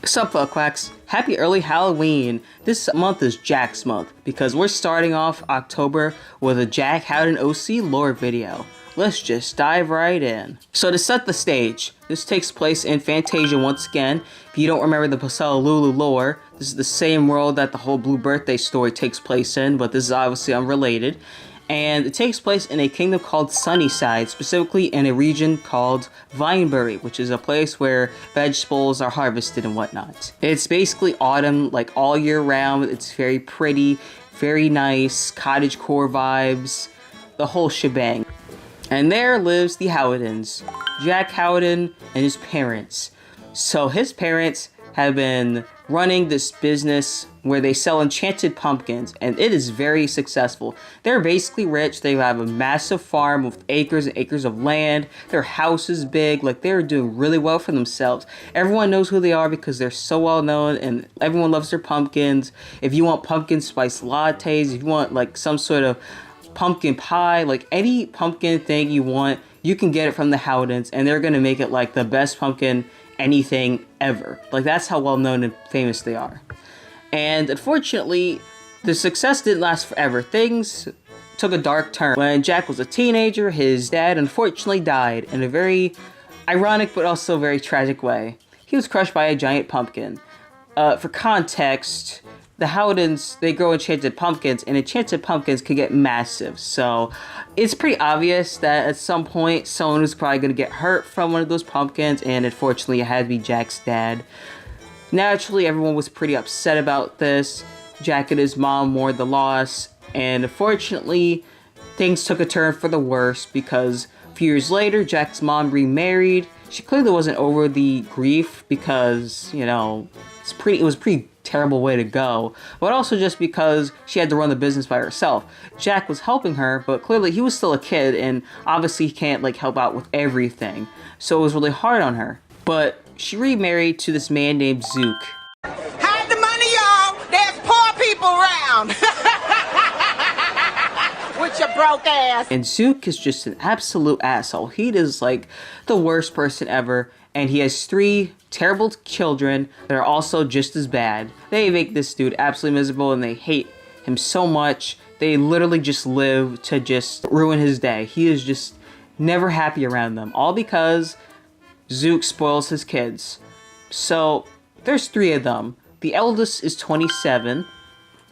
Sup fuckwacks, happy early Halloween! This month is Jack's month because we're starting off October with a Jack Howden OC lore video. Let's just dive right in. So to set the stage, this takes place in Fantasia once again. If you don't remember the Pulcella-Lulu lore, this is the same world that the whole Blue Birthday story takes place in, but this is obviously unrelated. And it takes place in a kingdom called Sunnyside, specifically in a region called Vinebury, which is a place where vegetables are harvested and whatnot. It's basically autumn, like all year round. It's very pretty, very nice, cottagecore vibes, the whole shebang. And there lives the Howdens, Jack Howden and his parents. So his parents have been running this business where they sell enchanted pumpkins, and it is very successful. They're basically rich. They have a massive farm with acres and acres of land. Their house is big. Like, they're doing really well for themselves. Everyone knows who they are because they're so well known, and everyone loves their pumpkins. If you want pumpkin spice lattes, if you want like some sort of pumpkin pie, like any pumpkin thing you want, you can get it from the Howdens, and they're gonna make it like the best pumpkin anything ever. Like, that's how well known and famous they are. And unfortunately, the success didn't last forever. Things took a dark turn. When Jack was a teenager, his dad unfortunately died in a very ironic but also very tragic way. He was crushed by a giant pumpkin. For context, the Howdens, they grow enchanted pumpkins, and enchanted pumpkins can get massive. So it's pretty obvious that at some point, someone was probably going to get hurt from one of those pumpkins, and unfortunately, it had to be Jack's dad. Naturally, everyone was pretty upset about this. Jack and his mom mourned the loss, and unfortunately, things took a turn for the worse because a few years later, Jack's mom remarried. She clearly wasn't over the grief because, you know, it was a pretty terrible way to go, but also just because she had to run the business by herself. Jack was helping her, but clearly he was still a kid, and obviously he can't like help out with everything, so it was really hard on her. But she remarried to this man named Zook. Hide the money, y'all! There's poor people around! With your broke ass! And Zook is just an absolute asshole. He is like the worst person ever, and he has 3 terrible children that are also just as bad. They make this dude absolutely miserable, and they hate him so much. They literally just live to just ruin his day. He is just never happy around them, all because Zook spoils his kids. So there's 3 of them. The eldest is 27.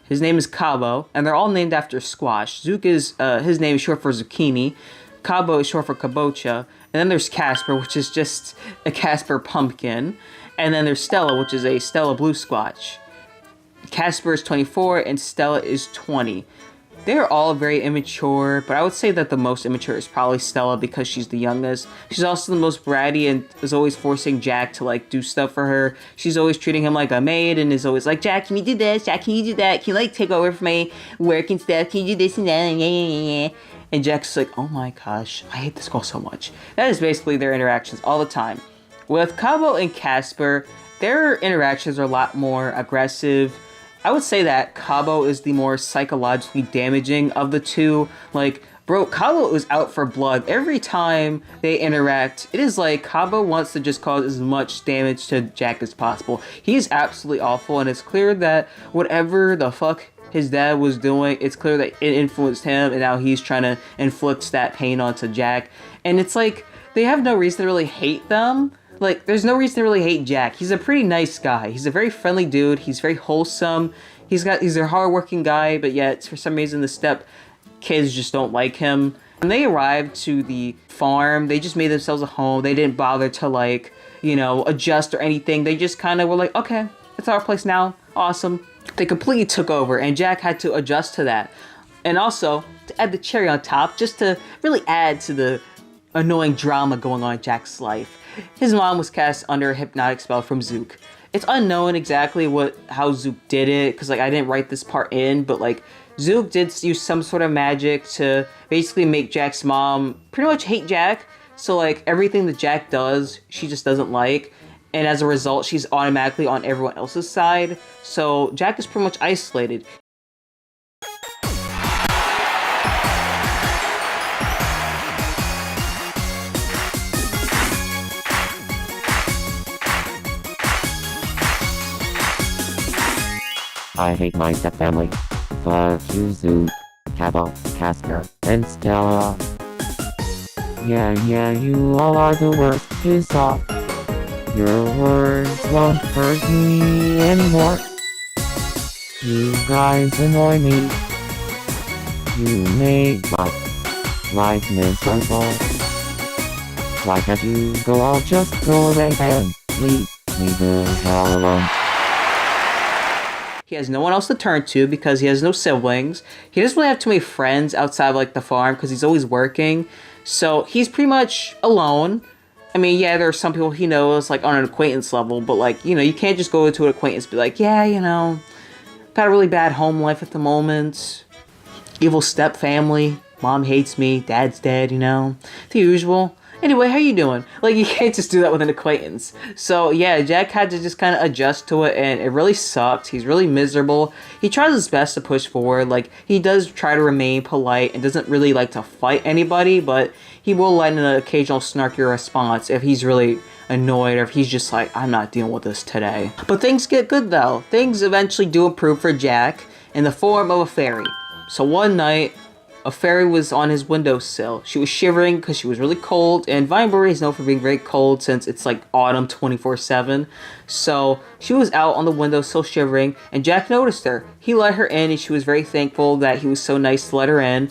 His name is Cabo, and they're all named after squash. Zook is, his name is short for zucchini. Cabo is short for kabocha. And then there's Casper, which is just a Casper pumpkin. And then there's Stella, which is a Stella blue squash. Casper is 24 and Stella is 20. They're all very immature, but I would say that the most immature is probably Stella because she's the youngest. She's also the most bratty and is always forcing Jack to like do stuff for her. She's always treating him like a maid and is always like, Jack, can you do this? Jack, can you do that? Can you like take over for my work and stuff? Can you do this and that? And Jack's like, oh my gosh, I hate this girl so much. That is basically their interactions all the time. With Cabo and Casper, their interactions are a lot more aggressive. I would say that Cabo is the more psychologically damaging of the two. Like, bro, Cabo is out for blood. Every time they interact, it is like Cabo wants to just cause as much damage to Jack as possible. He is absolutely awful, and it's clear that whatever the fuck his dad was doing, it's clear that it influenced him, and now he's trying to inflict that pain onto Jack. And it's like, they have no reason to really hate them. Like, there's no reason to really hate Jack. He's a pretty nice guy. He's a very friendly dude. He's very wholesome. He's a hardworking guy, but yet, for some reason, the step kids just don't like him. When they arrived to the farm, they just made themselves a home. They didn't bother to, like, you know, adjust or anything. They just kind of were like, okay, it's our place now. Awesome. They completely took over, and Jack had to adjust to that. And also, to add the cherry on top, just to really add to the annoying drama going on in Jack's life, his mom was cast under a hypnotic spell from Zook. It's unknown exactly how Zook did it, because like I didn't write this part in, but like Zook did use some sort of magic to basically make Jack's mom pretty much hate Jack. So like everything that Jack does, she just doesn't like. And as a result, she's automatically on everyone else's side. So Jack is pretty much isolated. I hate my stepfamily. Fuck you, Zoo, Cabo, Casper, and Stella. Yeah, you all are the worst. Piss off. Your words won't hurt me anymore. You guys annoy me. You made my life miserable. Why can't you go? I'll just go away and leave me the hell alone. He has no one else to turn to because he has no siblings. He doesn't really have too many friends outside of like the farm because he's always working. So he's pretty much alone. I mean, yeah, there are some people he knows like on an acquaintance level, but like, you know, you can't just go to an acquaintance and be like, yeah, you know, got a really bad home life at the moment. Evil step family. Mom hates me. Dad's dead, you know, the usual. Anyway, how you doing? Like, you can't just do that with an acquaintance. So, yeah, Jack had to just kind of adjust to it, and it really sucked. He's really miserable. He tries his best to push forward. Like, he does try to remain polite and doesn't really like to fight anybody, but he will let in an occasional snarky response if he's really annoyed or if he's just like, I'm not dealing with this today. But things get good, though. Things eventually do improve for Jack in the form of a fairy. So one night, a fairy was on his windowsill. She was shivering because she was really cold, and Vinebury is known for being very cold since it's like autumn 24/7. So she was out on the windowsill shivering, and Jack noticed her. He let her in, and she was very thankful that he was so nice to let her in.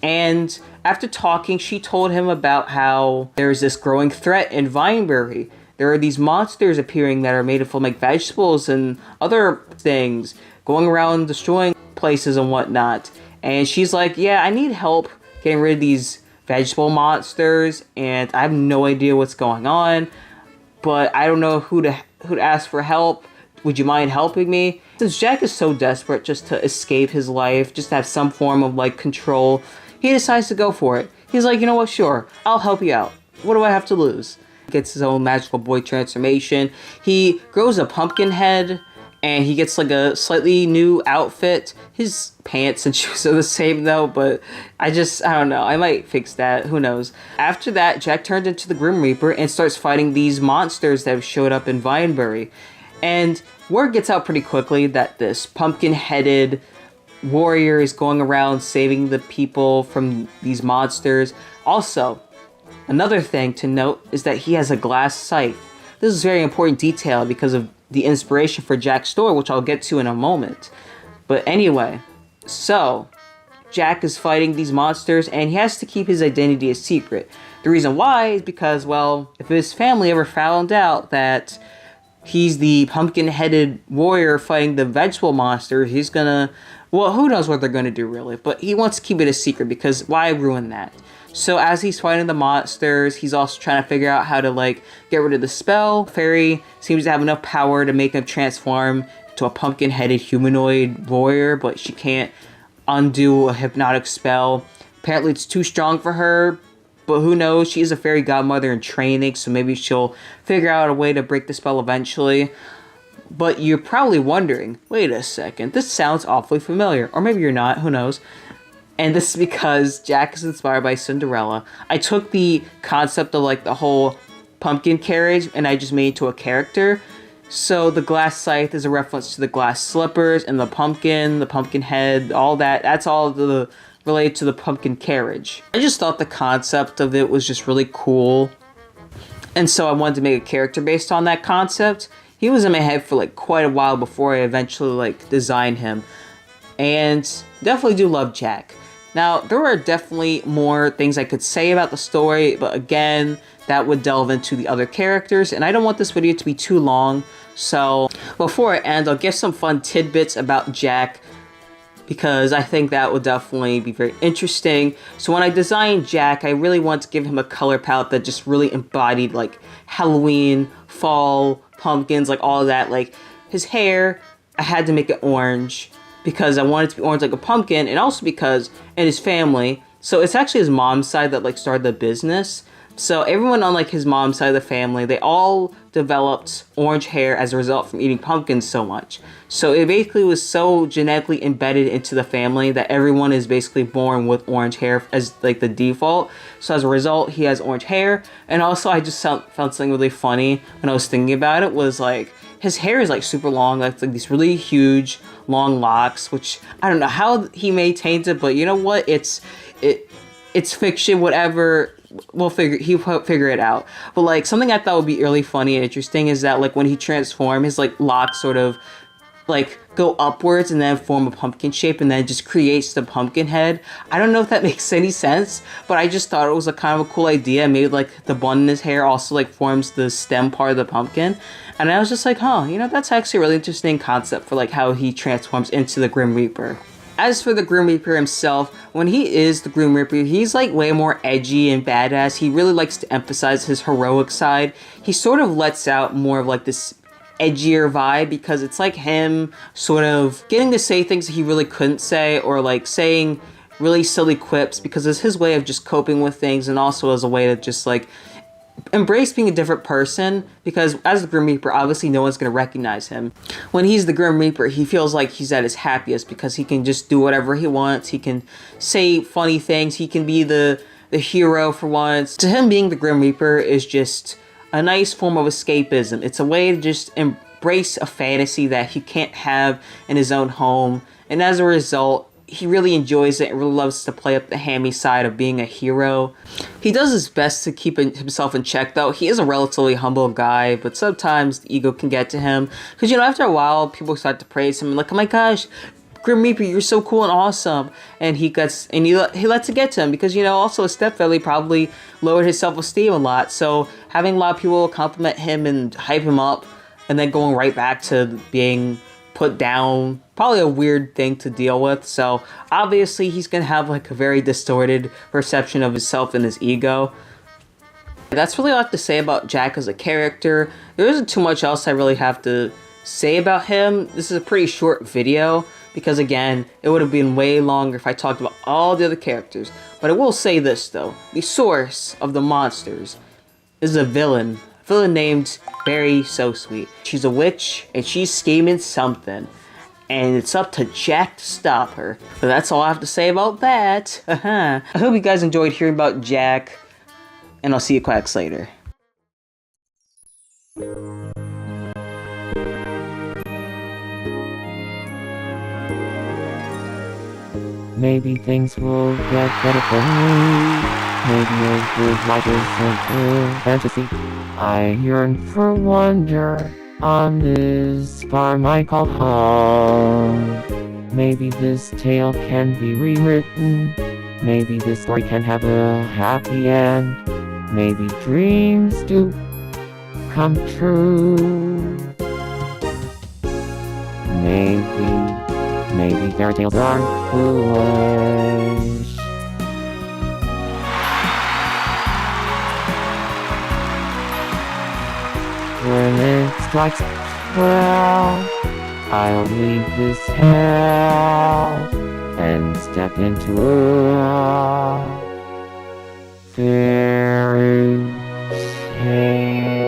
And after talking, she told him about how there's this growing threat in Vinebury. There are these monsters appearing that are made of like vegetables and other things, going around destroying places and whatnot. And she's like, yeah, I need help getting rid of these vegetable monsters, and I have no idea what's going on, but I don't know who to ask for help. Would you mind helping me? Since Jack is so desperate just to escape his life, just to have some form of like control, he decides to go for it. He's like, you know what, sure, I'll help you out. What do I have to lose? He gets his own magical boy transformation. He grows a pumpkin head, and he gets like a slightly new outfit. His pants and shoes are the same though, but I don't know. I might fix that. Who knows? After that, Jack turned into the Grim Reaper and starts fighting these monsters that have showed up in Vinebury. And word gets out pretty quickly that this pumpkin-headed warrior is going around saving the people from these monsters. Also, another thing to note is that he has a glass scythe. This is a very important detail because of the inspiration for Jack's story, which I'll get to in a moment. But anyway, so Jack is fighting these monsters, and he has to keep his identity a secret. The reason why is because, well, if his family ever found out that he's the pumpkin-headed warrior fighting the vegetable monster, he's gonna, well, who knows what they're gonna do really, but he wants to keep it a secret because why ruin that? So as he's fighting the monsters, he's also trying to figure out how to like get rid of the spell. Fairy seems to have enough power to make him transform to a pumpkin-headed humanoid warrior, but she can't undo a hypnotic spell. Apparently it's too strong for her, but who knows? She is a fairy godmother in training, so maybe she'll figure out a way to break the spell eventually. But you're probably wondering, wait a second, this sounds awfully familiar. Or maybe you're not, who knows? And this is because Jack is inspired by Cinderella. I took the concept of like the whole pumpkin carriage and I just made it to a character. So the glass scythe is a reference to the glass slippers and the pumpkin head, all that. That's all related to the pumpkin carriage. I just thought the concept of it was just really cool. And so I wanted to make a character based on that concept. He was in my head for like quite a while before I eventually like designed him. And definitely do love Jack. Now, there are definitely more things I could say about the story, but again, that would delve into the other characters, and I don't want this video to be too long, so before I end, I'll give some fun tidbits about Jack, because I think that would definitely be very interesting. So when I designed Jack, I really want to give him a color palette that just really embodied, like, Halloween, fall, pumpkins, like, all of that. Like, his hair, I had to make it orange, because I wanted it to be orange like a pumpkin, and also because in his family, so it's actually his mom's side that like started the business. So everyone on like his mom's side of the family, they all developed orange hair as a result from eating pumpkins so much. So it basically was so genetically embedded into the family that everyone is basically born with orange hair as like the default. So as a result, he has orange hair. And also I just found something really funny when I was thinking about it was like, his hair is like super long, like these really huge long locks, which I don't know how he maintains it, but you know what? It's fiction, whatever. He'll figure it out. But like something I thought would be really funny and interesting is that like when he transforms, his like locks sort of like go upwards and then form a pumpkin shape and then it just creates the pumpkin head. I don't know if that makes any sense, but I just thought it was a kind of a cool idea. Maybe like the bun in his hair also like forms the stem part of the pumpkin. And I was just like, huh, you know, that's actually a really interesting concept for like how he transforms into the Grim Reaper. As for the Grim Reaper himself, when he is the Grim Reaper, he's like way more edgy and badass. He really likes to emphasize his heroic side. He sort of lets out more of like this edgier vibe because it's like him sort of getting to say things he really couldn't say or like saying really silly quips because it's his way of just coping with things and also as a way to just like embrace being a different person because as the Grim Reaper, obviously no one's going to recognize him. When he's the Grim Reaper, he feels like he's at his happiest because he can just do whatever he wants. He can say funny things. He can be the hero for once. To him, being the Grim Reaper is just a nice form of escapism. It's a way to just embrace a fantasy that he can't have in his own home. And as a result, he really enjoys it and really loves to play up the hammy side of being a hero. He does his best to keep himself in check though. He is a relatively humble guy, but sometimes the ego can get to him. Because, you know, after a while, people start to praise him like, oh my gosh, Grim Reaper, you're so cool and awesome. And he lets it get to him because, you know, also his stepfather probably lowered his self-esteem a lot. So having a lot of people compliment him and hype him up and then going right back to being put down, probably a weird thing to deal with. So obviously he's gonna have like a very distorted perception of himself and his ego. That's really all I have to say about Jack as a character. There isn't too much else I really have to say about him. This is a pretty short video because again, it would have been way longer if I talked about all the other characters. But I will say this though, the source of the monsters is a villain named Berry So Sweet. She's a witch and she's scheming something and it's up to Jack to stop her. But that's all I have to say about that. I hope you guys enjoyed hearing about Jack and I'll see you quacks later. Maybe things will get better for me. Maybe a good life is a fantasy. I yearn for wonder on this farm I call home. Maybe this tale can be rewritten. Maybe this story can have a happy end. Maybe dreams do come true. Maybe fairy tales are foolish. When it strikes 12, I'll leave this hell and step into a fairy tale.